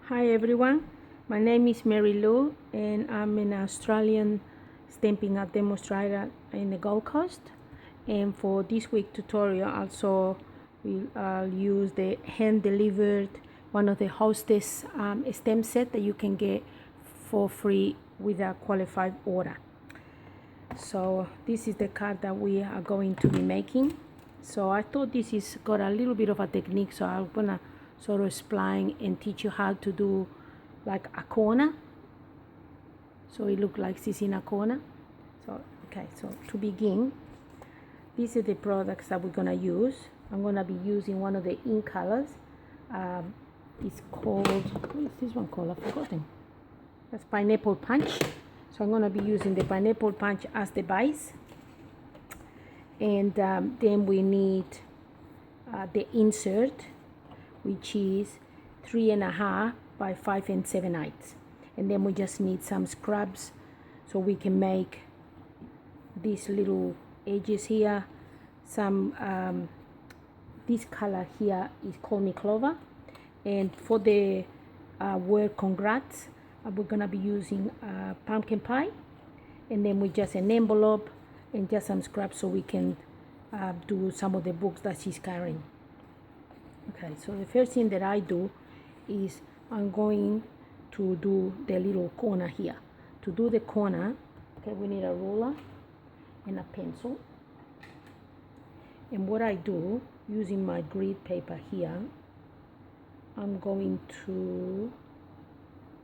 Hi everyone, my name is Mary Lou and I'm an Australian Stampin' Up Demonstrator in the Gold Coast. And for this week tutorial also I'll use the hand delivered one of the Hostess stamp set that you can get for free with a qualified order. So this is the card that we are going to be making. So I thought this is got a little bit of a technique, so I'm gonna sort of explain and teach you how to do like a corner, so it looks like it's in a corner. So okay, so to begin, these are the products that we're gonna use. I'm gonna be using one of the ink colors. It's called, what is this one called? I've forgotten. That's Pineapple Punch. So I'm gonna be using the Pineapple Punch as the base, and then we need the insert, which is 3.5 by 5 7/8, and then we just need some scrubs so we can make these little edges here. Some this color here is called me clover, and for the word congrats, we're gonna be using pumpkin pie, and then we just an envelope and just some scraps so we can do some of the books that she's carrying. Okay, so the first thing that I do is I'm going to do the little corner here. To do the corner, okay, we need a ruler and a pencil. And what I do, using my grid paper here, I'm going to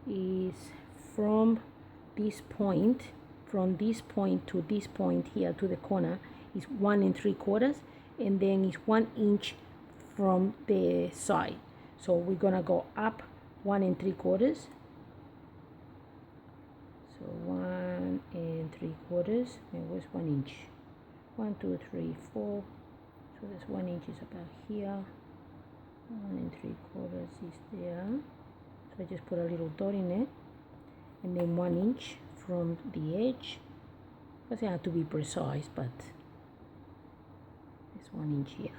is from this point to this point here to the corner is 1 3/4, and then is 1 inch from the side. So we're gonna go up 1 3/4. So 1 3/4, and where's 1 inch? 1 2 3 4. So this 1 inch is about here. 1 3/4 is there. So I just put a little dot in it, and then 1 inch from the edge. Doesn't have to be precise, but it's 1 inch here.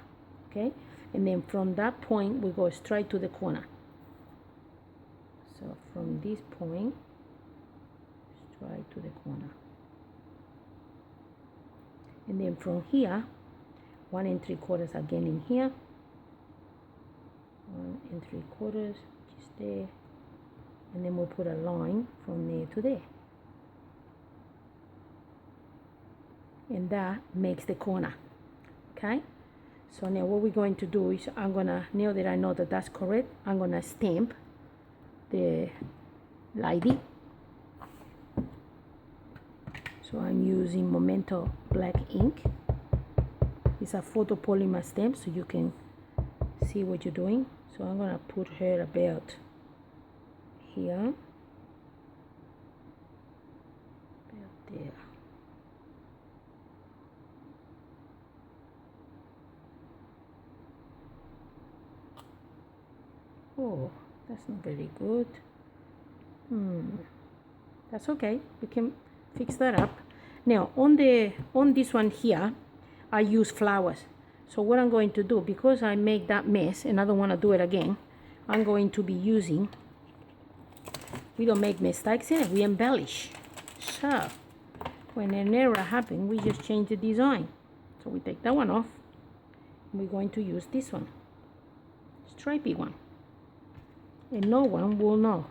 Okay, and then from that point we go straight to the corner. So from this point straight to the corner, and then from here 1 3/4 again in here, 1 3/4, just there, and then we'll put a line from there to there, and that makes the corner. Okay, so now what we're going to do is I'm gonna, now that I know that that's correct, I'm gonna stamp the lady. So I'm using Memento black ink. It's a photopolymer stamp, so you can see what you're doing. So I'm gonna put her about here, about there. Oh, that's not very good. That's okay, we can fix that up. Now on this one here, I use flowers. So what I'm going to do, because I make that mess and I don't want to do it again, I'm going to be using, we don't make mistakes in it, we embellish. So when an error happens, we just change the design. So we take that one off, and we're going to use this one, stripy one, and no one will know.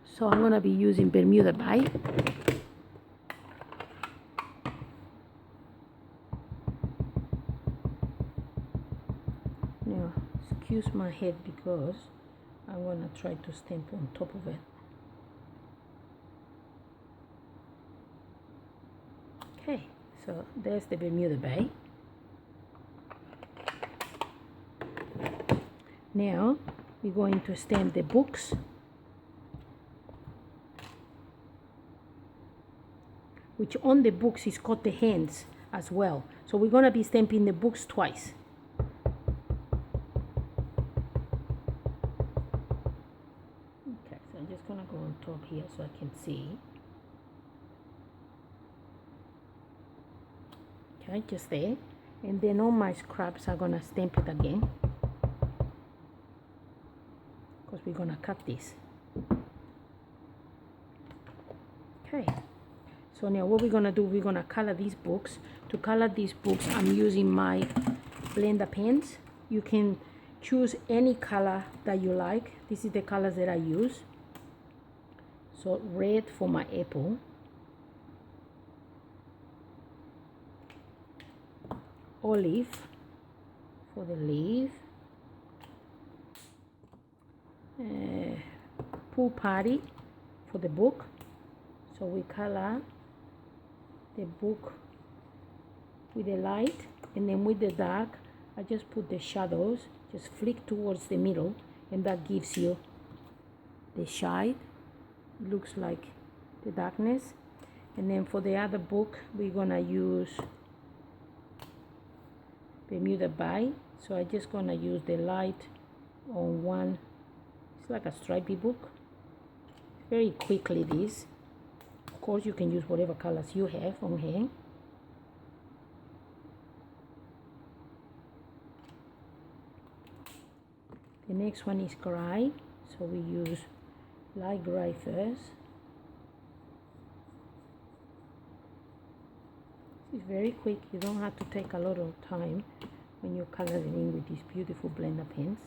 So I'm going to be using Bermuda Bite. Now excuse my head because I'm going to try to stamp on top of it. Okay, so there's the Bermuda Bay. Now we're going to stamp the books. Which on the books is got the hands as well. So we're going to be stamping the books twice. Okay, so I'm just going to go on top here so I can see. Okay, just there. And then all my scraps are going to stamp it again. because we're gonna cut this. Okay, so now what we're gonna do, we're gonna color these books. To color these books, I'm using my blender pens. You can choose any color that you like. This is the colors that I use. So red for my apple, olive for the leaf, pool party for the book. So we color the book with the light, and then with the dark I just put the shadows, just flick towards the middle, and that gives you the shade. It looks like the darkness. And then for the other book we're gonna use Bermuda Bay, so I just gonna use the light on one. It's like a stripy book, very quickly this. Of course you can use whatever colors you have on hand. The next one is gray, so we use light gray first. This is very quick, you don't have to take a lot of time when you're coloring in with these beautiful blender pens.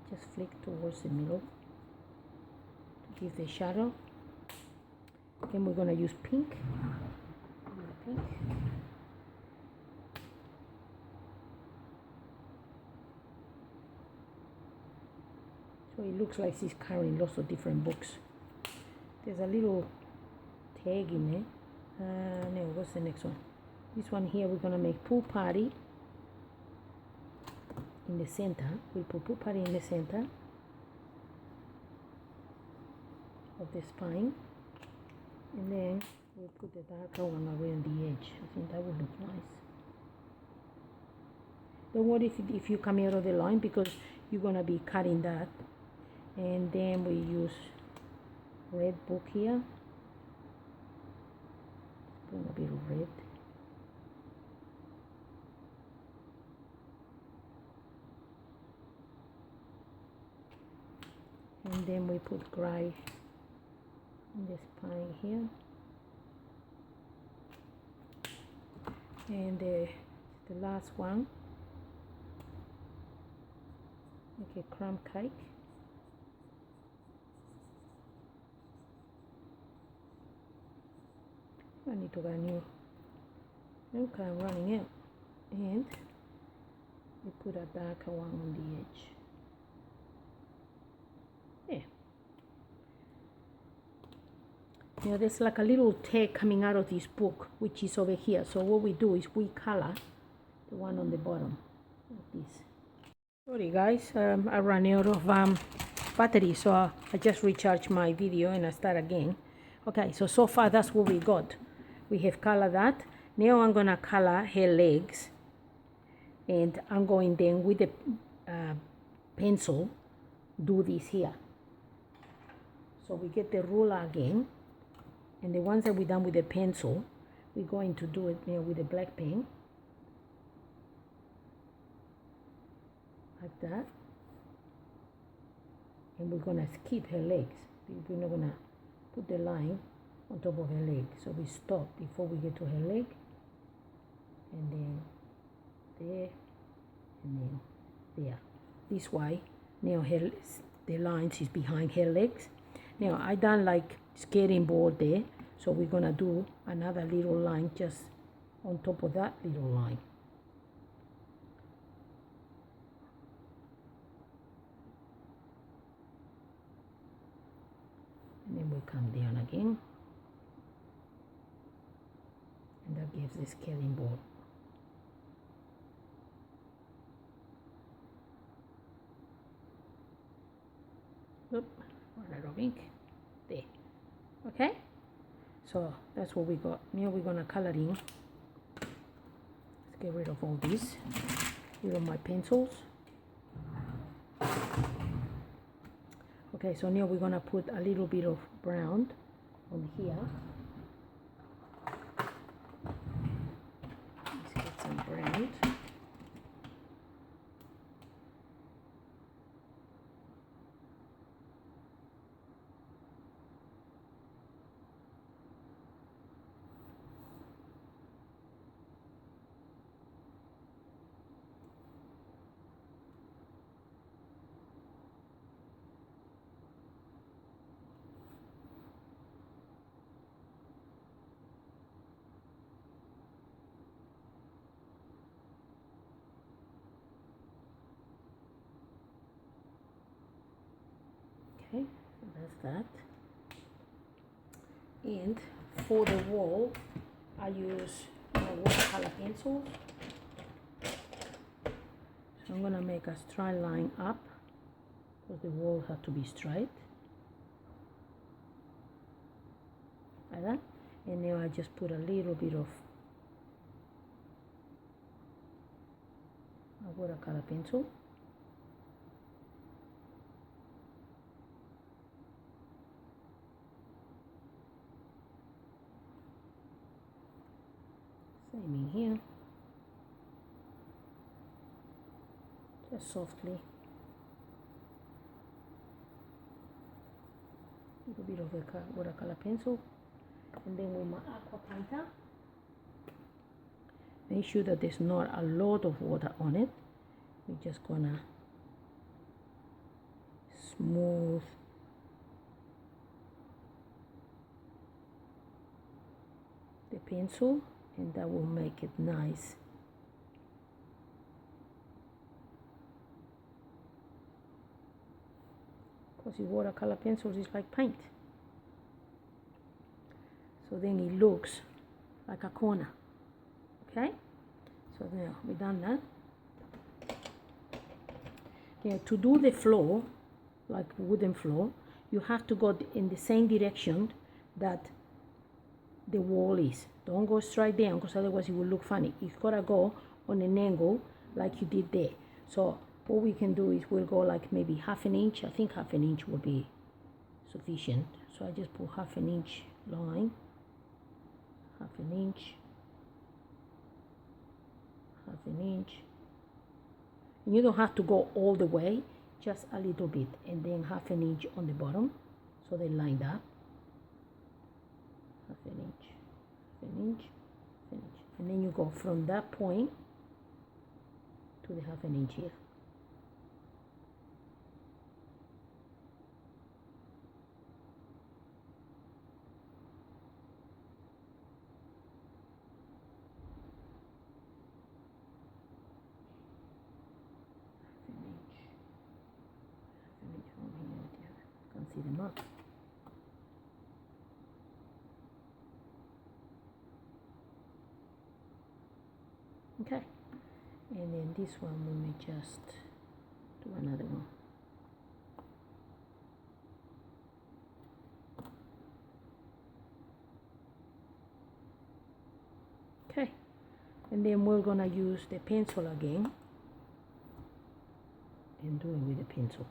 Just flick towards the middle to give the shadow. Then we're going to use pink. So it looks like she's carrying lots of different books. There's a little tag in there. No, what's the next one? This one here, we're going to make pool party in the center. We'll put pool party in the center of the spine. And then we'll put the darker one around the edge. I think that would look nice. Don't worry if you come out of the line, because you're going to be cutting that. And then we use red book here. Put a bit of red. And then we put gray in the spine here. And the last one, like a crumb cake. I need to get a new. Okay, I'm running out. And we put a darker one on the edge. Now there's like a little tag coming out of this book, which is over here. So what we do is we color the one on the bottom, like this. Sorry guys, I ran out of battery, so I just recharged my video and I start again. Okay, so far that's what we got. We have colored that. Now I'm gonna color her legs, and I'm going then with the pencil do this here. So we get the ruler again. And the ones that we done with the pencil, we're going to do it now with the black pen. Like that. And we're going to skip her legs. We're not going to put the line on top of her leg. So we stop before we get to her leg. And then there. And then there. This way. Now the lines is behind her legs. Now I done like skating board there, so we're gonna do another little line just on top of that little line. And then we come down again, and that gives the skating board. Oop, run out of ink. There. Okay, so that's what we got. Now we're gonna color in. Let's get rid of all this. Rid of my pencils. Okay, so now we're gonna put a little bit of brown on here. Let's get some brown. Okay, so that's that. And for the wall, I use my watercolor pencils. So I'm gonna make a straight line up because the wall has to be straight, like that. And now I just put a little bit of a watercolor pencil. Same in here. Just softly. A little bit of a watercolor pencil. And then with my aqua painter, make sure that there's not a lot of water on it. We're just gonna smooth the pencil, and that will make it nice. Because the watercolor pencils is like paint. So then it looks like a corner. Okay? So now we've done that. Yeah, to do the floor, like wooden floor, you have to go in the same direction that the wall is. Don't go straight down because otherwise it will look funny. You've got to go on an angle like you did there. So what we can do is we'll go like maybe half an inch. I think half an inch will be sufficient. So I just put half an inch line, half an inch, half an inch. And you don't have to go all the way, just a little bit, and then half an inch on the bottom so they lined up. Half an inch, half an inch, half an inch. And then you go from that point to the half an inch here. See them up. Okay, and then this one we may just do another one. Okay, and then we're gonna use the pencil again and do it with the pencil.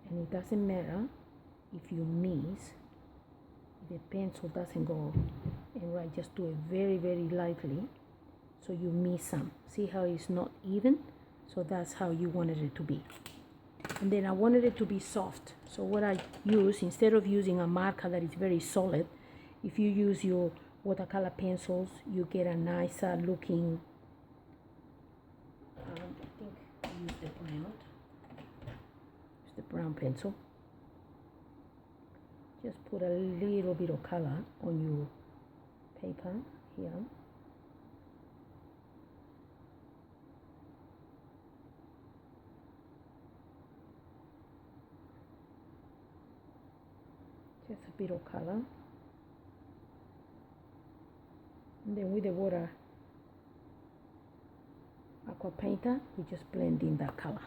And it doesn't matter if you miss, the pencil doesn't go and right, just do it very, very lightly so you miss some. See how it's not even? So that's how you wanted it to be. And then I wanted it to be soft. So what I use, instead of using a marker that is very solid, if you use your watercolor pencils, you get a nicer looking, I think I use the brown. The brown pencil. Just put a little bit of color on your paper here. Just a bit of color. And then with the water aqua painter, we just blend in that color.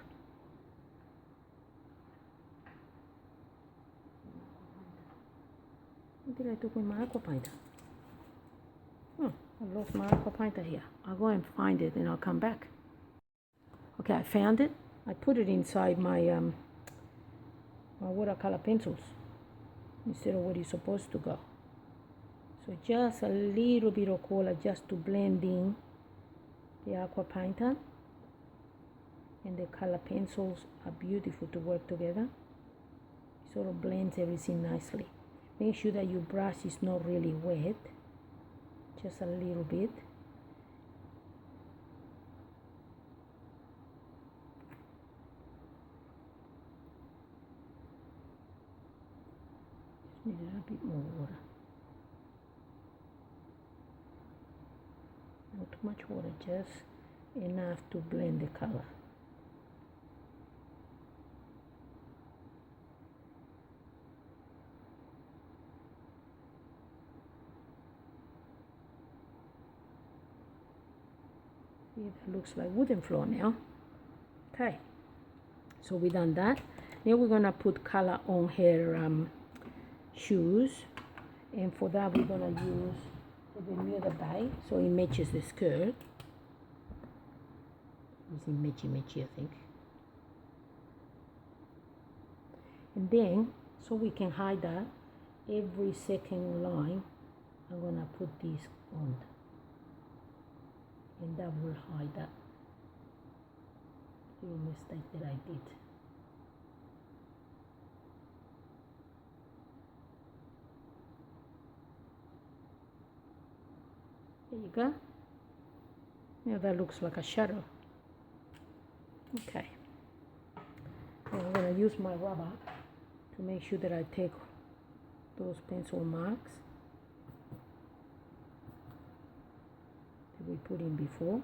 What did I do with my aqua painter? Oh, I lost my aqua painter here. I'll go and find it and I'll come back. Okay, I found it. I put it inside my my watercolor pencils instead of where it's supposed to go. So just a little bit of color just to blend in the aqua painter, and the color pencils are beautiful to work together. It sort of blends everything nicely. Make sure that your brush is not really wet, just a little bit. Just need a little bit more water. Not too much water, just enough to blend the color. It looks like wooden floor now. Okay, so we done that. Now we're gonna put color on her shoes, and for that we're gonna use the Bermuda dye so it matches the skirt. Using matchy, I think. And then, so we can hide that, every second line, I'm gonna put this on, and that will hide that little mistake that I did. There you go. Now that looks like a shadow. Okay. Now I'm going to use my rubber to make sure that I take those pencil marks that we put in before.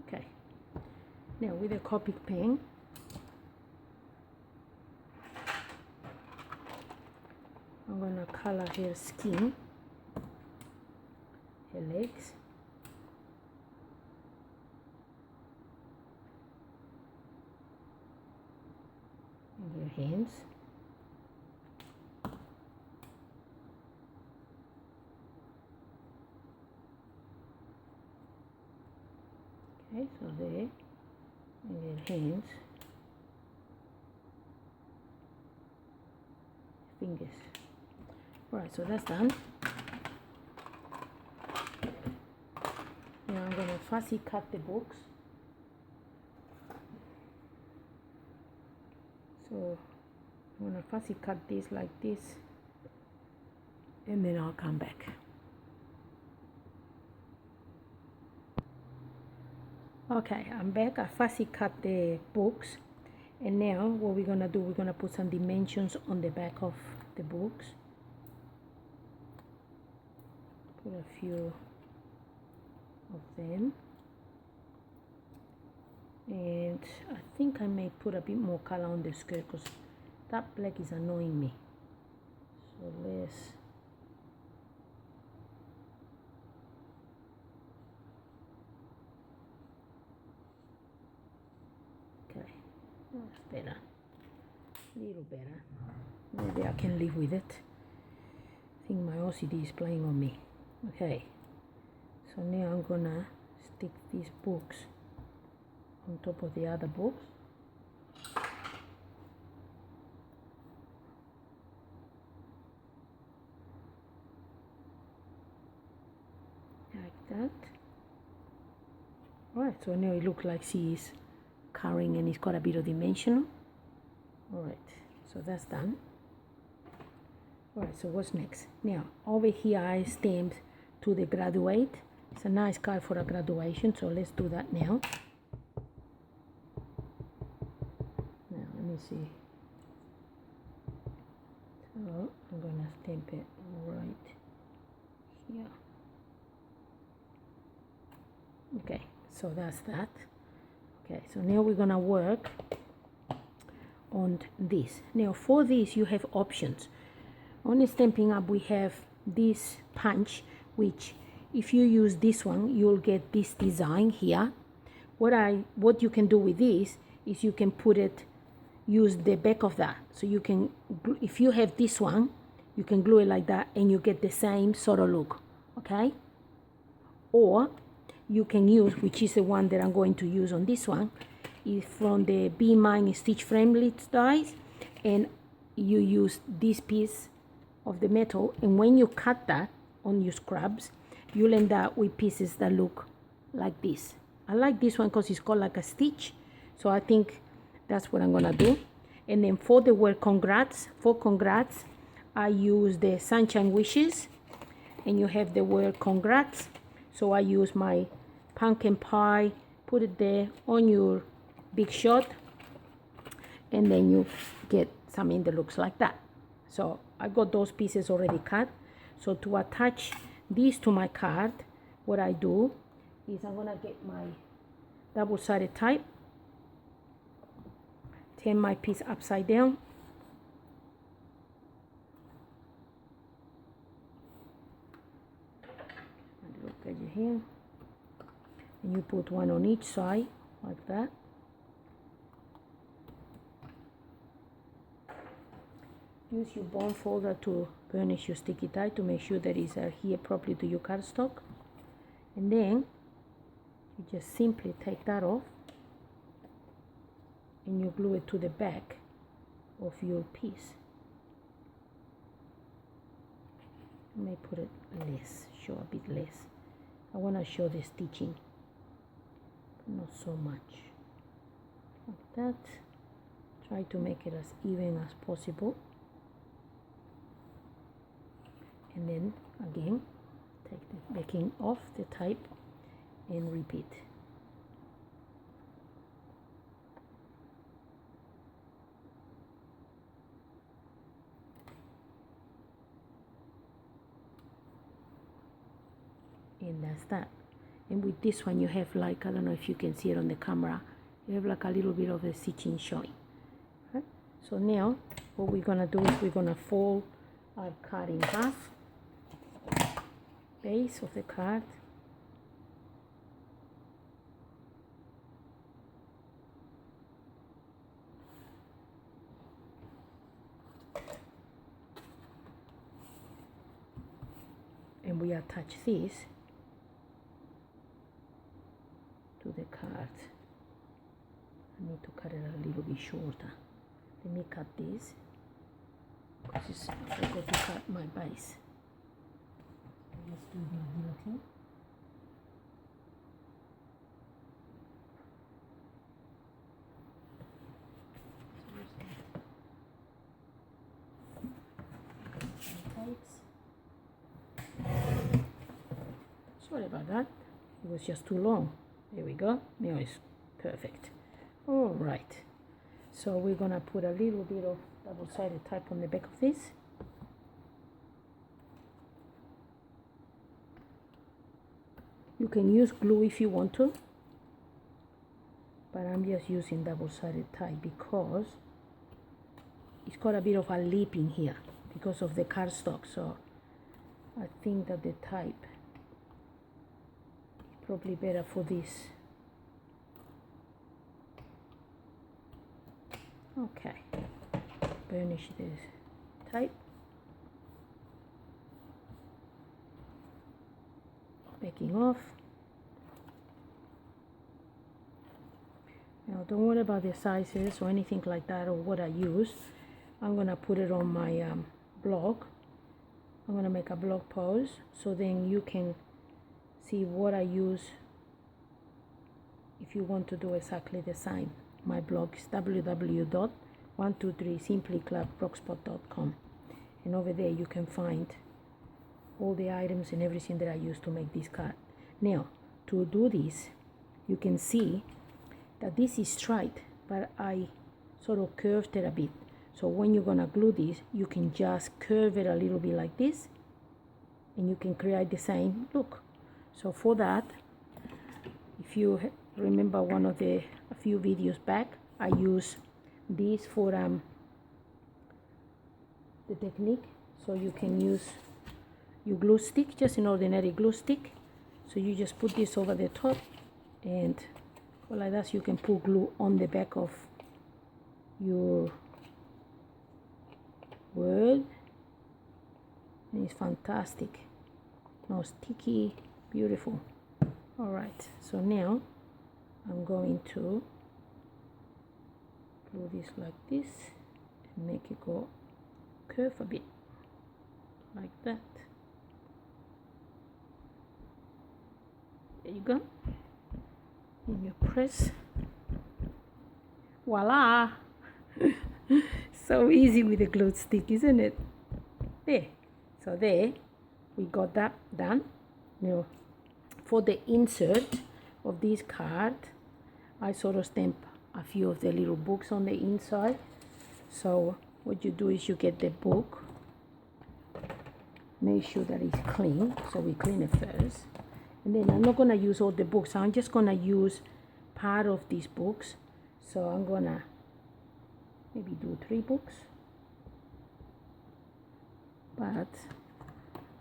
Okay. Now with a Copic pen, I'm going to color her skin, her legs, and her hands. Okay, so there, and her hands, fingers. Alright, so that's done. Now I'm going to fussy cut the books. So I'm going to fussy cut this like this, and then I'll come back. Okay, I'm back. I fussy cut the books, and now what we're going to do, we're going to put some dimensions on the back of the books. Put a few of them, and I think I may put a bit more color on the skirt because that black is annoying me. So let's okay, that's better, a little better. Maybe I can live with it. I think my OCD is playing on me. Okay, so now I'm gonna stick these books on top of the other books. Like that. Alright, so now it looks like she is carrying and it's got a bit of dimensional. Alright, so that's done. Alright, so what's next? Now, over here I stamped to the graduate. It's a nice card for a graduation, so let's do that now. Now, let me see. So, I'm gonna stamp it right here. Okay, so that's that. Okay, so now we're gonna work on this. Now, for this, you have options. On Stampin' Up, we have this punch, which if you use this one, you'll get this design here. What you can do with this is you can put it, use the back of that. So you can, if you have this one, you can glue it like that and you get the same sort of look, okay? Or you can use, which is the one that I'm going to use on this one, is from the Be Mine Stitch Framelits dies, and you use this piece of the metal, and when you cut that on your scrubs, you'll end up with pieces that look like this. I like this one because it's got like a stitch, so I think that's what I'm gonna do. And then for the word congrats, I use the Sunshine Wishes, and you have the word congrats, so I use my pumpkin pie, put it there on your big shot, and then you get something that looks like that. So I got those pieces already cut. So to attach these to my card, what I do is I'm gonna get my double-sided type, turn my piece upside down, and look at you here, and you put one on each side like that. Use your bond folder to burnish your sticky tie to make sure that it's adhered properly to your cardstock, and then you just simply take that off and you glue it to the back of your piece. I may put it less, show a bit less. I want to show the stitching, but not so much. Like that. Try to make it as even as possible. And then again, take the backing off the type and repeat. And that's that. And with this one you have like, I don't know if you can see it on the camera, you have like a little bit of the stitching showing. Right? So now what we're gonna do is we're gonna fold our card in half, base of the card, and we attach this to the card. I need to cut it a little bit shorter. Let me cut this because I forgot to cut my base. Let's do the guillotine. Sorry about that, it was just too long. There we go, now it's perfect. All right, so we're gonna put a little bit of double-sided type on the back of this. You can use glue if you want to, but I'm just using double-sided type because it's got a bit of a lip in here because of the cardstock, so I think that the type is probably better for this. Okay, burnish this type, backing off. Now don't worry about the sizes or anything like that or what I use. I'm gonna put it on my blog. I'm gonna make a blog post so then you can see what I use if you want to do exactly the same. My blog is www.123simplyclubblogspot.com, and over there you can find all the items and everything that I use to make this card. Now to do this, you can see that this is straight, but I sort of curved it a bit. So when you're gonna glue this, you can just curve it a little bit like this, and you can create the same look. So for that, if you remember a few videos back, I use this for the technique. So you can use your glue stick, just an ordinary glue stick. So you just put this over the top, and like that, you can put glue on the back of your word, and it's fantastic. No sticky, beautiful. All right, so now I'm going to glue this like this and make it go curve a bit like that. There you go. And you press. Voila! So easy with a glue stick, isn't it? There. So there, we got that done. Now, for the insert of this card, I sort of stamp a few of the little books on the inside. So what you do is you get the book, make sure that it's clean, so we clean it first, and then I'm not gonna use all the books. I'm just gonna use part of these books. So I'm gonna maybe do 3 books, but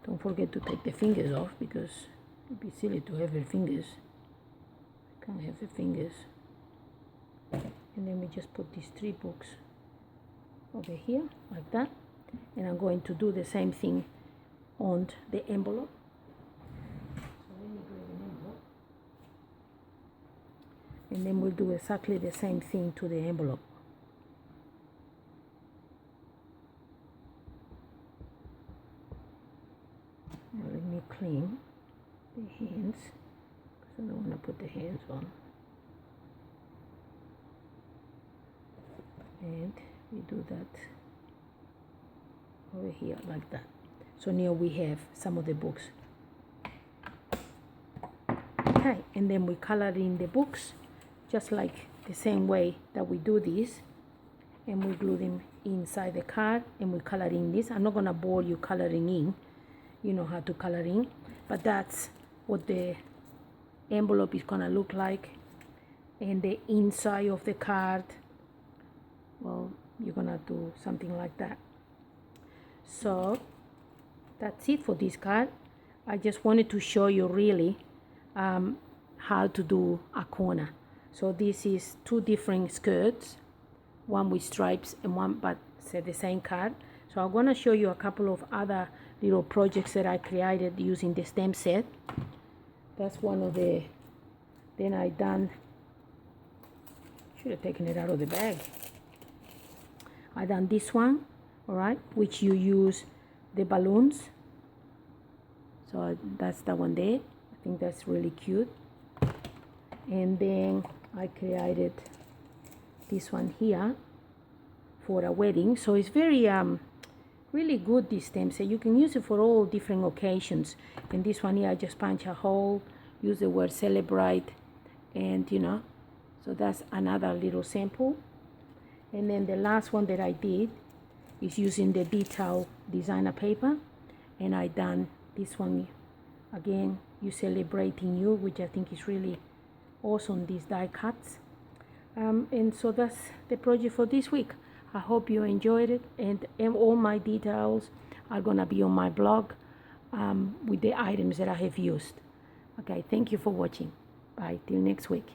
don't forget to take the fingers off because it'd be silly to have your fingers. I can't have the fingers. And then we just put these 3 books over here like that, and I'm going to do the same thing on the envelope. So let me grab an envelope, and then we'll do exactly the same thing to the envelope. Now let me clean the hands because I don't want to put the hands on. And we do that over here like that. So now we have some of the books. Okay, and then we color in the books just like the same way that we do this, and we glue them inside the card, and we color in this. I'm not gonna bore you coloring in. You know how to color in, but that's what the envelope is gonna look like. And the inside of the card, well, you're gonna do something like that. So that's it for this card. I just wanted to show you really how to do a corner. So this is 2 different skirts, one with stripes and one but the same card. So I'm gonna show you a couple of other little projects that I created using the stamp set. That's one of the, then I done, should have taken it out of the bag. I done this one, all right, which you use the balloons. So that's the one there. I think that's really cute. And then I created this one here for a wedding. So it's very really good, this stamp set. You can use it for all different occasions. And this one here, I just punch a hole, use the word celebrate, and you know, so that's another little sample. And then the last one that I did is using the detail designer paper, and I done this one again, you celebrating you, which I think is really awesome, these die cuts. And so that's the project for this week. I hope you enjoyed it, and all my details are gonna be on my blog with the items that I have used. Okay, thank you for watching. Bye till next week.